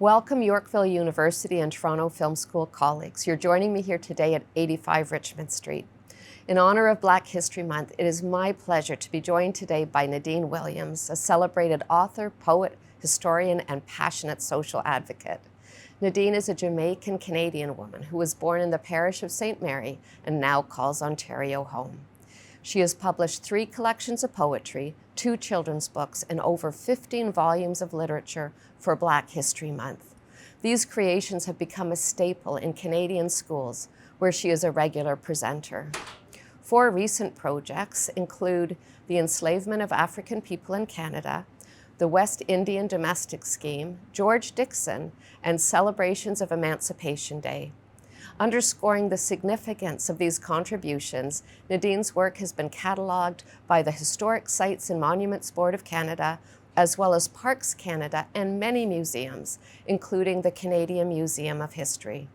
Welcome Yorkville University and Toronto Film School colleagues. You're joining me here today at 85 Richmond Street. In honor of Black History Month, it is my pleasure to be joined today by Nadine Williams, a celebrated author, poet, historian, and passionate social advocate. Nadine is a Jamaican-Canadian woman who was born in the parish of St. Mary and now calls Ontario home. She has published 3 collections of poetry, 2 children's books, and over 15 volumes of literature for Black History Month. These creations have become a staple in Canadian schools, where she is a regular presenter. 4 recent projects include the enslavement of African people in Canada, the West Indian Domestic Scheme, George Dixon, and celebrations of Emancipation Day. Underscoring the significance of these contributions, Nadine's work has been catalogued by the Historic Sites and Monuments Board of Canada, as well as Parks Canada and many museums, including the Canadian Museum of History.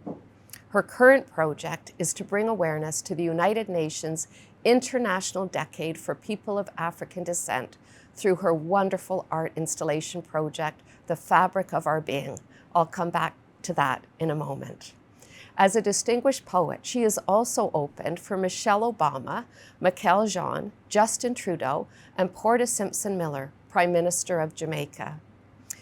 Her current project is to bring awareness to the United Nations International Decade for People of African Descent through her wonderful art installation project, The Fabric of Our Being. I'll come back to that in a moment. As a distinguished poet, she is also opened for Michelle Obama, Michael Jean, Justin Trudeau, and Portia Simpson Miller, Prime Minister of Jamaica.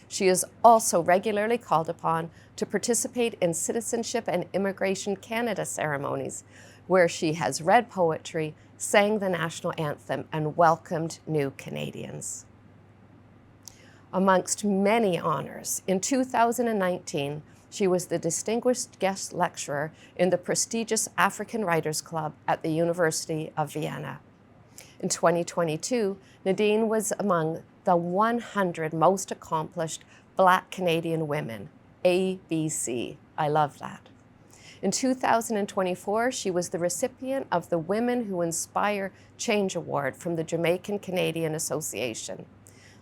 She is also regularly called upon to participate in Citizenship and Immigration Canada ceremonies, where she has read poetry, sang the national anthem, and welcomed new Canadians. Amongst many honors, in 2019, she was the distinguished guest lecturer in the prestigious African Writers Club at the University of Vienna. In 2022, Nadine was among the 100 most accomplished Black Canadian women, ABC. I love that. In 2024, she was the recipient of the Women Who Inspire Change Award from the Jamaican Canadian Association.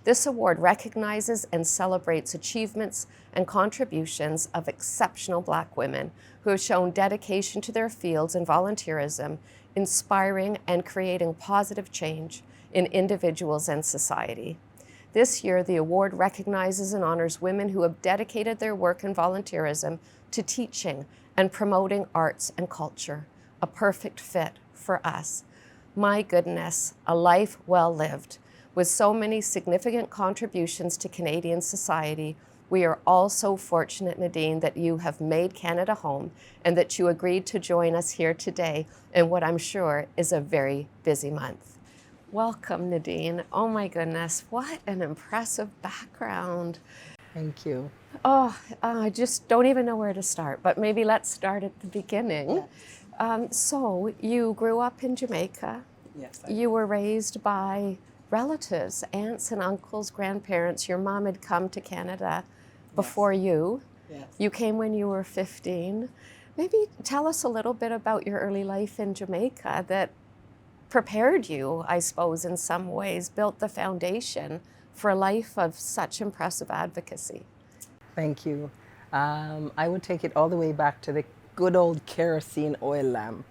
This award recognizes and celebrates achievements and contributions of exceptional Black women who have shown dedication to their fields and volunteerism, inspiring and creating positive change in individuals and society. This year, the award recognizes and honors women who have dedicated their work and volunteerism to teaching and promoting arts and culture, a perfect fit for us. My goodness, a life well lived. With so many significant contributions to Canadian society, we are all so fortunate, Nadine, that you have made Canada home and that you agreed to join us here today in what I'm sure is a very busy month. Welcome, Nadine. Oh my goodness, what an impressive background. Thank you. Oh, I just don't even know where to start, but maybe let's start at the beginning. Yes. So you grew up in Jamaica. Yes. You were raised by relatives, aunts and uncles, grandparents. Your mom had come to Canada before you. Yes. You came when you were 15. Maybe tell us a little bit about your early life in Jamaica that prepared you, I suppose, in some ways, built the foundation for a life of such impressive advocacy. Thank you. I would take it all the way back to the good old kerosene oil lamp.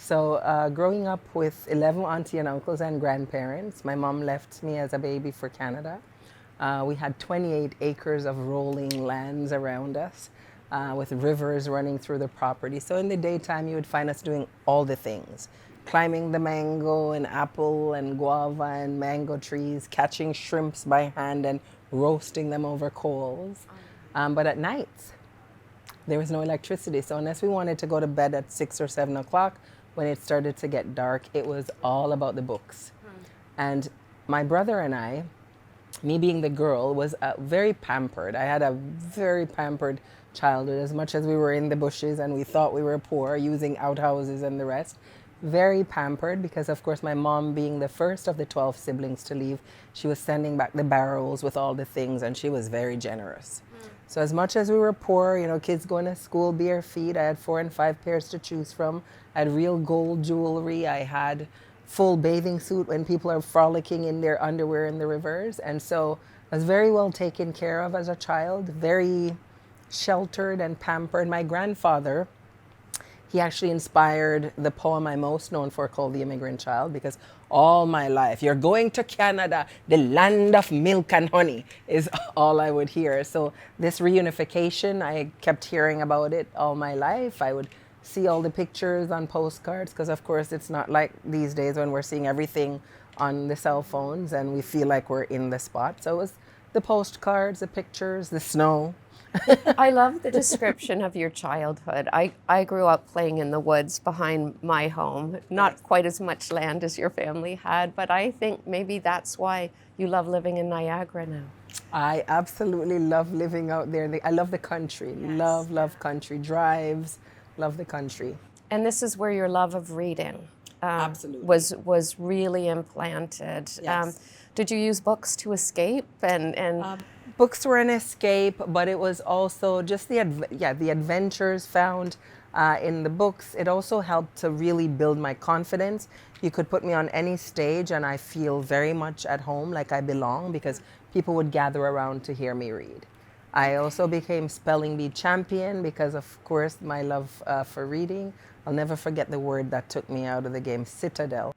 So growing up with 11 auntie and uncles and grandparents, my mom left me as a baby for Canada. We had 28 acres of rolling lands around us with rivers running through the property. So in the daytime, you would find us doing all the things. Climbing the mango and apple and guava and mango trees, catching shrimps by hand and roasting them over coals. But at night, there was no electricity. So unless we wanted to go to bed at 6 or 7 o'clock, when it started to get dark, it was all about the books. And my brother and I, me being the girl, was very pampered. I had a very pampered childhood, as much as we were in the bushes and we thought we were poor, using outhouses and the rest. Very pampered because, of course, my mom, being the first of the 12 siblings to leave, she was sending back the barrels with all the things, and she was very generous. So as much as we were poor, you know, kids going to school bare feet, I had 4 and 5 pairs to choose from. I had real gold jewelry. I had full bathing suit when people are frolicking in their underwear in the rivers. And so I was very well taken care of as a child, very sheltered and pampered. My grandfather, he actually inspired the poem I'm most known for, called The Immigrant Child, because all my life. You're going to Canada, the land of milk and honey, is all I would hear. So this reunification, I kept hearing about it all my life. I would see all the pictures on postcards, because of course it's not like these days when we're seeing everything on the cell phones and we feel like we're in the spot. So it was the postcards, the pictures, the snow. I love the description of your childhood. I grew up playing in the woods behind my home, not quite as much land as your family had, but I think maybe that's why you love living in Niagara now. I absolutely love living out there. I love the country. Yes. Love country drives. Love the country. And this is where your love of reading Absolutely. was really implanted. Yes. Did you use books to escape? And Books were an escape, but it was also just the adventures found in the books. It also helped to really build my confidence. You could put me on any stage and I feel very much at home, like I belong, because people would gather around to hear me read. I also became spelling bee champion because, of course, my love for reading. I'll never forget the word that took me out of the game, citadel.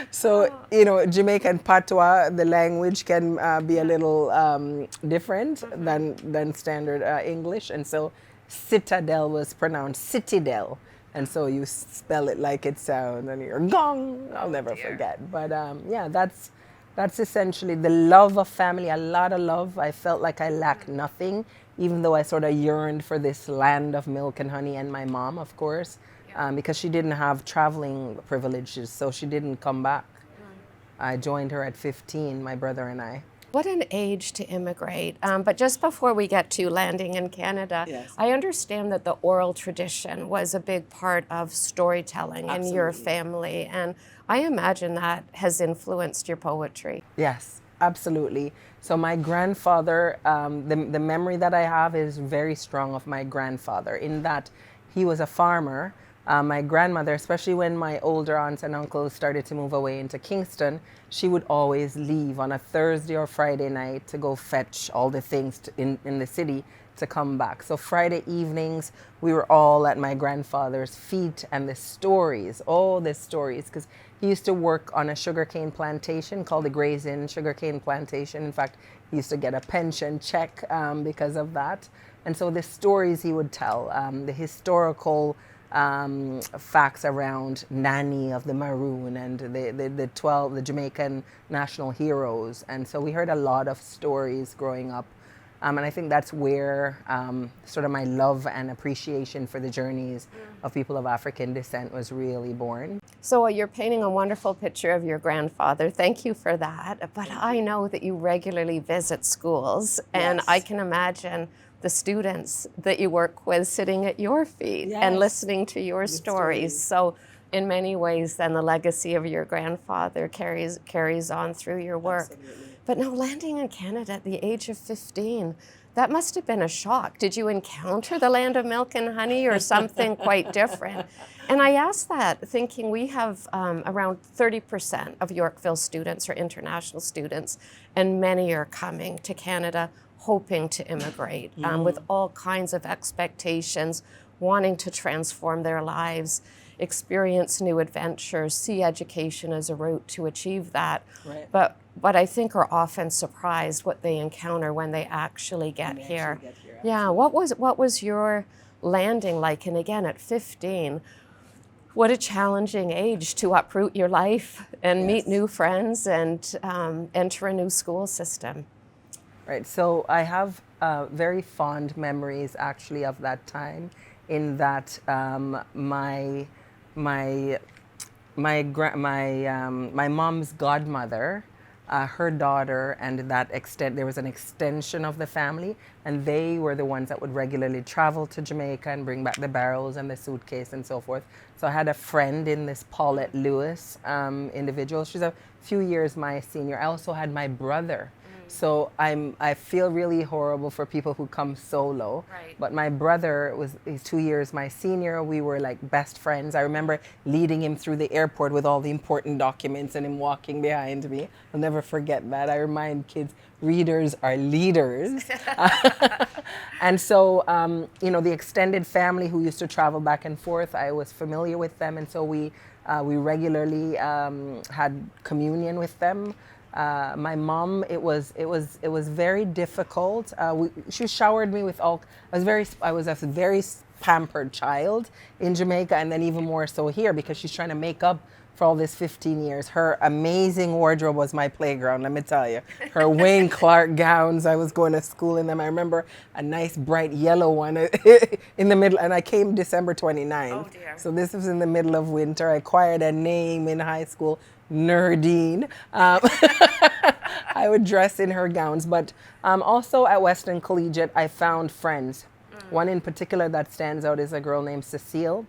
So, Jamaican patois, the language can be a little different than standard English. And so citadel was pronounced citadel. And so you spell it like it sounds and you're gong. I'll never forget. But that's essentially the love of family, a lot of love. I felt like I lacked nothing, even though I sort of yearned for this land of milk and honey, and my mom, of course, because she didn't have traveling privileges, so she didn't come back. I joined her at 15, my brother and I. what an age to immigrate. But just before we get to landing in Canada, Yes. I understand that the oral tradition was a big part of storytelling in your Absolutely. family. And I imagine that has influenced your poetry. Yes, absolutely. So my grandfather, the memory that I have is very strong of my grandfather in that he was a farmer. My grandmother, especially when my older aunts and uncles started to move away into Kingston, she would always leave on a Thursday or Friday night to go fetch all the things in the city to come back. So Friday evenings, we were all at my grandfather's feet, and the stories, all the stories, because he used to work on a sugarcane plantation called the Gray's Inn Sugarcane Plantation. In fact, he used to get a pension check because of that. And so the stories he would tell, the historical facts around Nanny of the Maroon and the Jamaican national heroes. And so we heard a lot of stories growing up. And I think that's where sort of my love and appreciation for the journeys of people of African descent was really born. So you're painting a wonderful picture of your grandfather. Thank you for that. But I know that you regularly visit schools, and Yes. I can imagine the students that you work with sitting at your feet and Yes. listening to your stories. So in many ways, then the legacy of your grandfather carries on through your work. Absolutely. But now landing in Canada at the age of 15, that must have been a shock. Did you encounter the land of milk and honey or something quite different? And I ask that thinking we have around 30% of Yorkville students are international students, and many are coming to Canada hoping to immigrate with all kinds of expectations, wanting to transform their lives, experience new adventures, see education as a route to achieve that. Right. But I think are often surprised what they encounter when they actually get here. Yeah, what was your landing like? And again, at 15, what a challenging age to uproot your life and meet new friends and enter a new school system. Right. So I have very fond memories actually of that time, in that my mom's godmother, her daughter, and there was an extension of the family, and they were the ones that would regularly travel to Jamaica and bring back the barrels and the suitcase and so forth. So I had a friend in this Paulette Lewis individual. She's a few years my senior. I also had my brother. So I feel really horrible for people who come solo. Right. But my brother he's 2 years my senior. We were like best friends. I remember leading him through the airport with all the important documents and him walking behind me. I'll never forget that. I remind kids, readers are leaders. And so, the extended family who used to travel back and forth, I was familiar with them. And so we regularly had communion with them. My mom, it was very difficult. She showered me with all. I was a very pampered child in Jamaica, and then even more so here because she's trying to make up for all this 15 years. Her amazing wardrobe was my playground, let me tell you. Her Wayne Clark gowns, I was going to school in them. I remember a nice bright yellow one in the middle, and I came December 29th. Oh dear. So this was in the middle of winter. I acquired a name in high school, Nadine. I would dress in her gowns, but also at Western Collegiate, I found friends. One in particular that stands out is a girl named Cecile.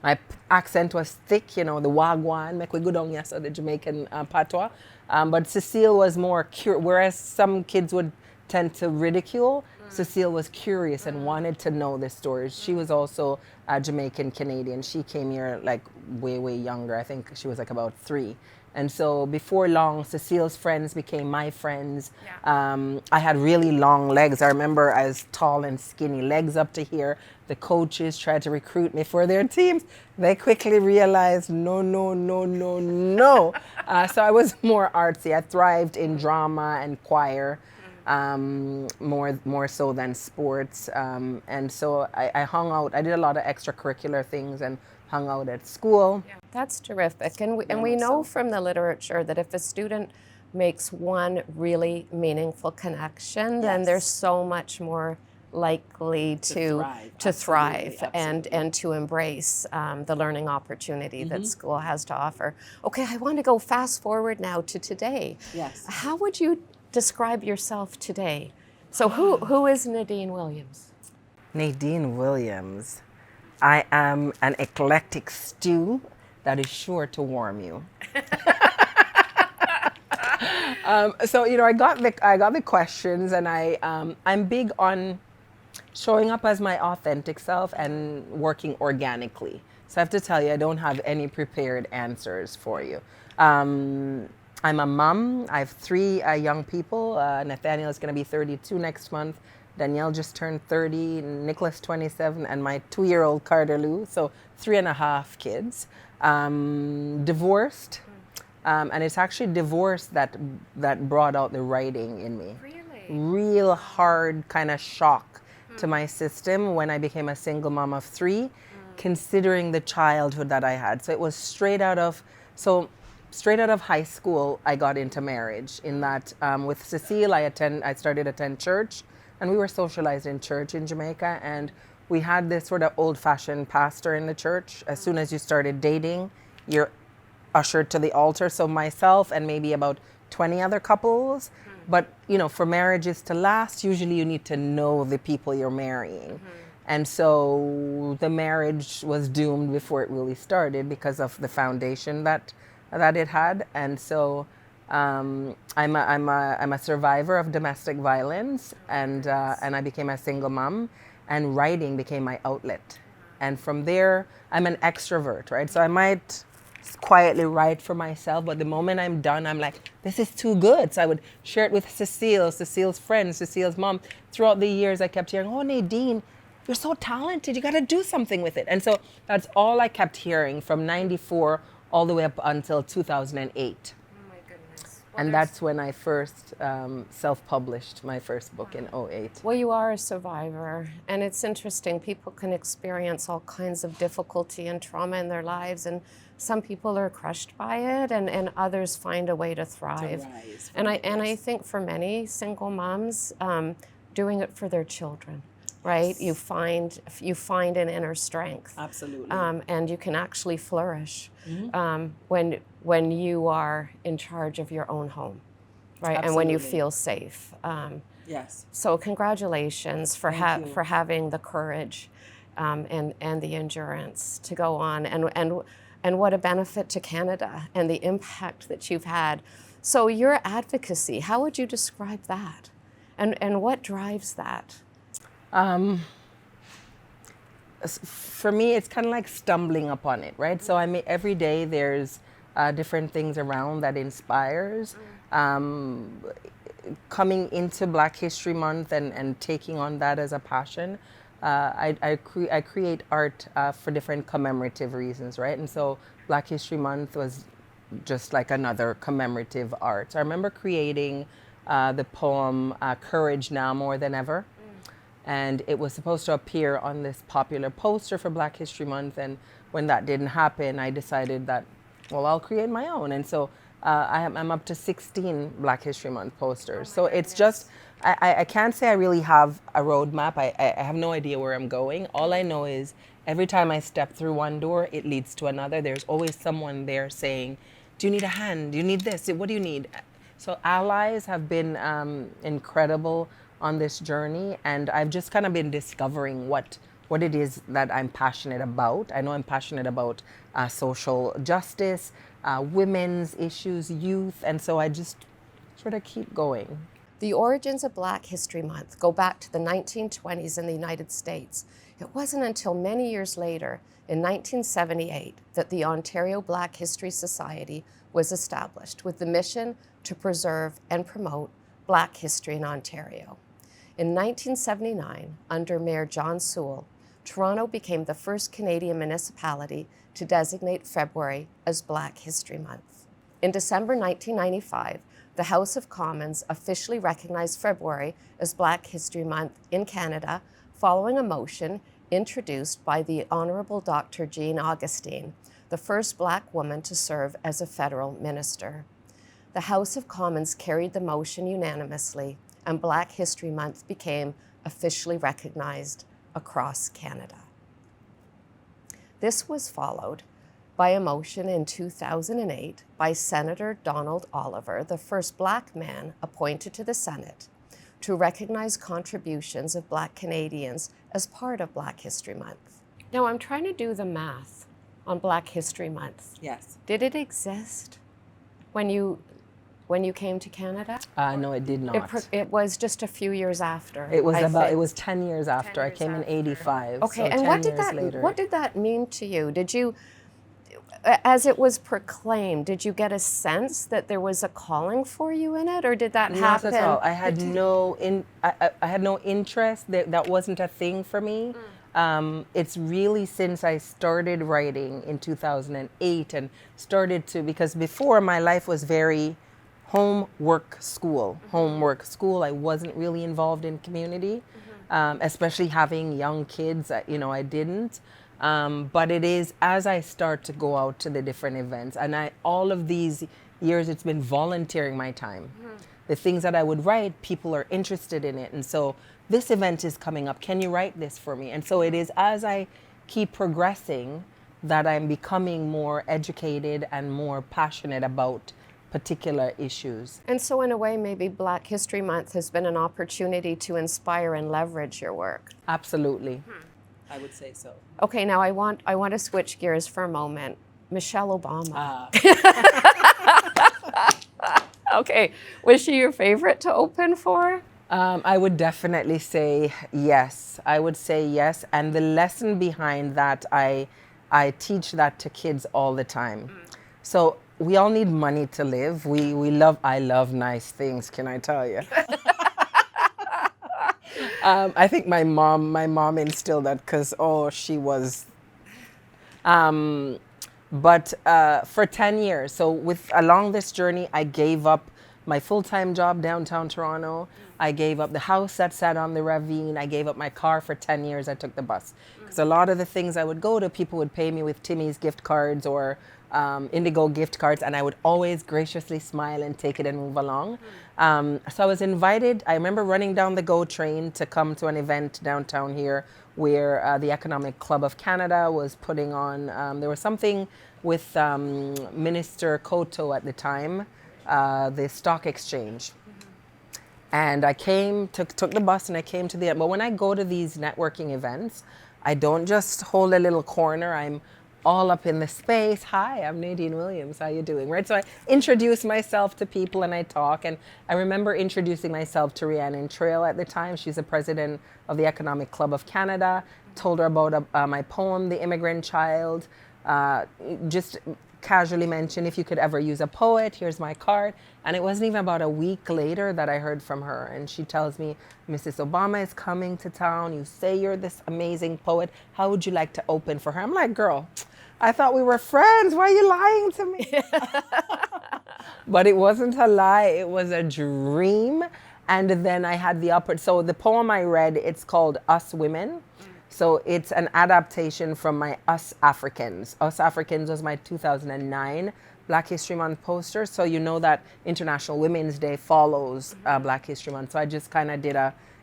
My accent was thick, the wagwan, make we go down yes, the Jamaican patois. But Cecile was more whereas some kids would tend to ridicule, Cecile was curious and wanted to know the stories. She was also a Jamaican Canadian. She came here like way, way younger. I think she was like about 3. And so before long, Cecile's friends became my friends. Yeah. I had really long legs. I remember I was tall and skinny, legs up to here. The coaches tried to recruit me for their teams. They quickly realized, no, no, no, no, no. So I was more artsy. I thrived in drama and choir, more so than sports. And so I hung out. I did a lot of extracurricular things and hung out at school. Yeah, that's terrific. And we know from the literature that if a student makes one really meaningful connection, then they're so much more likely to thrive and to embrace the learning opportunity that school has to offer. Okay, I want to go fast forward now to today. Yes. How would you describe yourself today? So who is Nadine Williams? Nadine Williams. I am an eclectic stew that is sure to warm you. So I got the questions, and I'm big on showing up as my authentic self and working organically. So I have to tell you, I don't have any prepared answers for you. I'm a mom. I have 3 young people. Nathaniel is going to be 32 next month. Danielle just turned 30, Nicholas 27, and my 2-year-old Carter Lou, so 3.5 kids. Divorced, and it's actually divorce that brought out the writing in me. Really? Real hard kind of shock to my system when I became a single mom of 3, considering the childhood that I had. So it was straight out of high school, I got into marriage. In that, with Cecile, I started to attend church. And we were socialized in church in Jamaica, and we had this sort of old-fashioned pastor in the church. As soon as you started dating, you're ushered to the altar. So myself and maybe about 20 other couples. But, for marriages to last, usually you need to know the people you're marrying. And so the marriage was doomed before it really started because of the foundation that it had. And so I'm a survivor of domestic violence, and I became a single mom, and writing became my outlet. And from there, I'm an extrovert, right? So I might quietly write for myself, but the moment I'm done, I'm like, this is too good. So I would share it with Cecile's friends, Cecile's mom. Throughout the years, I kept hearing, oh, Nadine, you're so talented. You got to do something with it. And so that's all I kept hearing from 94 all the way up until 2008. Well, and that's when I first self-published my first book in 2008. Well, you are a survivor, and it's interesting. People can experience all kinds of difficulty and trauma in their lives, and some people are crushed by it, and others find a way to thrive. And I think for many single moms, doing it for their children, right? You find an inner strength. Absolutely. And you can actually flourish when you are in charge of your own home, right? Absolutely. And when you feel safe. Yes. So congratulations for having the courage and the endurance to go on, and what a benefit to Canada and the impact that you've had. So your advocacy, how would you describe that? And what drives that? For me, it's kind of like stumbling upon it, right? So I mean, every day there's different things around that inspires. Coming into Black History Month and taking on that as a passion, I create art for different commemorative reasons, right? And so Black History Month was just like another commemorative art. So I remember creating the poem Courage Now More Than Ever. And it was supposed to appear on this popular poster for Black History Month. And when that didn't happen, I decided that, well, I'll create my own. And so I'm up to 16 Black History Month posters. So it's just, I can't say I really have a roadmap. I have no idea where I'm going. All I know is every time I step through one door, it leads to another. There's always someone there saying, do you need a hand? Do you need this? What do you need? So allies have been incredible on this journey, and I've just kind of been discovering what it is that I'm passionate about. I know I'm passionate about social justice, women's issues, youth, and so I just sort of keep going. The origins of Black History Month go back to the 1920s in the United States. It wasn't until many years later, in 1978, that the Ontario Black History Society was established with the mission to preserve and promote Black history in Ontario. In 1979, under Mayor John Sewell, Toronto became the first Canadian municipality to designate February as Black History Month. In December 1995, the House of Commons officially recognized February as Black History Month in Canada, following a motion introduced by the Honourable Dr. Jean Augustine, the first Black woman to serve as a federal minister. The House of Commons carried the motion unanimously, and Black History Month became officially recognized across Canada. This was followed by a motion in 2008 by Senator Donald Oliver, the first Black man appointed to the Senate, to recognize contributions of Black Canadians as part of Black History Month. Now I'm trying to do the math on Black History Month. Yes. Did it exist when you came to Canada? No, it did not. It was just a few years after. It was 10 years after. I came in 85. Okay, so and 10 years later. what did that mean to you? Did you, as it was proclaimed, did you get a sense that there was a calling for you in it, or did that happen? Not at all. I had I had no interest. That wasn't a thing for me. It's really since I started writing in 2008 and started to, because before my life was very homework school. I wasn't really involved in community, especially having young kids. I didn't. But it is as I start to go out to the different events, and all of these years, it's been volunteering my time. The things that I would write, people are interested in it, and so this event is coming up. Can you write this for me? And so it is as I keep progressing that I'm becoming more educated and more passionate about particular issues. And so in a way, maybe Black History Month has been an opportunity to inspire and leverage your work. Absolutely. I would say so. Okay, now I want to switch gears for a moment. Michelle Obama. Okay, was she your favorite to open for? I would definitely say yes. I would say yes. And the lesson behind that, I teach that to kids all the time. So we all need money to live. I love nice things, can I tell you? I think my mom instilled that because, she was. But for 10 years, so along this journey, I gave up my full-time job downtown Toronto. I gave up the house that sat on the ravine. I gave up my car for 10 years. I took the bus. Because a lot of the things I would go to, people would pay me with Timmy's gift cards or Indigo gift cards, and I would always graciously smile and take it and move along. So I was invited. I remember running down the GO train to come to an event downtown here where the Economic Club of Canada was putting on, there was something with Minister Koto at the time, the stock exchange. And I took the bus and I came to but when I go to these networking events, I don't just hold a little corner. I'm all up in the space. Hi, I'm Nadine Williams. How you doing? Right. So I introduce myself to people and I talk. And I remember introducing myself to Rhiannon Trail at the time. She's the president of the Economic Club of Canada. Told her about my poem, The Immigrant Child. Just casually mentioned, if you could ever use a poet, here's my card. And it wasn't even about a week later that I heard from her. And she tells me, Mrs. Obama is coming to town. You say you're this amazing poet. How would you like to open for her? I'm like, girl, I thought we were friends. Why are you lying to me? But it wasn't a lie. It was a dream. And then I had the so the poem I read, it's called Us Women. So it's an adaptation from my Us Africans. Us Africans was my 2009 Black History Month poster. So you know that International Women's Day follows Black History Month. So I just kind of did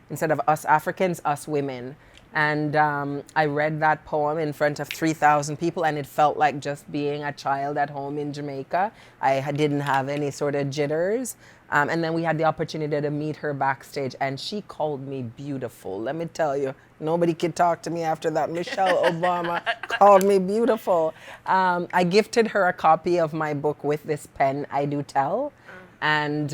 instead of Us Africans, Us Women. And I read that poem in front of 3,000 people, and it felt like just being a child at home in Jamaica. I didn't have any sort of jitters. And then we had the opportunity to meet her backstage, and she called me beautiful. Let me tell you, nobody could talk to me after that. Michelle Obama called me beautiful. I gifted her a copy of my book, With This Pen I Do Tell. And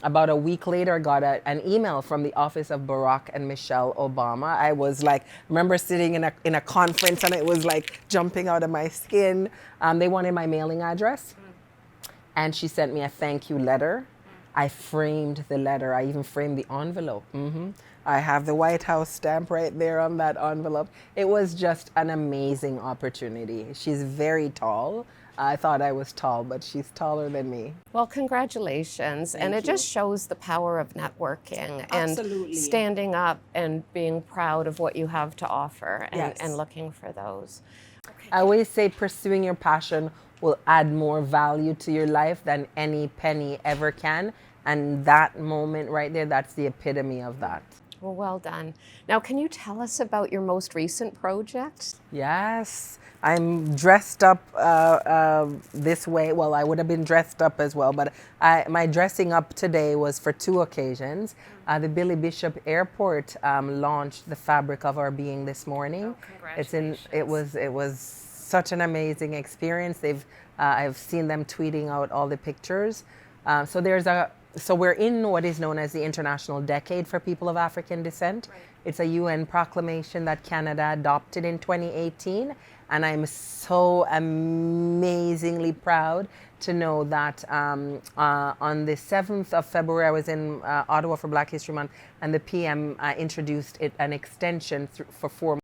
about a week later, I got an email from the office of Barack and Michelle Obama. I was like, remember sitting in a conference and it was like jumping out of my skin. They wanted my mailing address. And she sent me a thank you letter. I framed the letter. I even framed the envelope. I have the White House stamp right there on that envelope. It was just an amazing opportunity. She's very tall. I thought I was tall, but she's taller than me. Well, congratulations. Thank and it you. just shows the power of networking and Absolutely. standing up and being proud of what you have to offer and, Yes. and looking for those. I always say pursuing your passion will add more value to your life than any penny ever can. And that moment right there, that's the epitome of that. Well done. Now, can you tell us about your most recent project? Yes, I'm dressed up this way. Well, I would have been dressed up as well, but my dressing up today was for two occasions. The Billy Bishop Airport launched the Fabric of Our Being this morning. Congratulations. It was such an amazing experience. I've seen them tweeting out all the pictures. So we're in what is known as the International Decade for People of African Descent. Right. It's a UN proclamation that Canada adopted in 2018. And I'm so amazingly proud to know that on the 7th of February, I was in Ottawa for Black History Month, and the PM introduced an extension for 4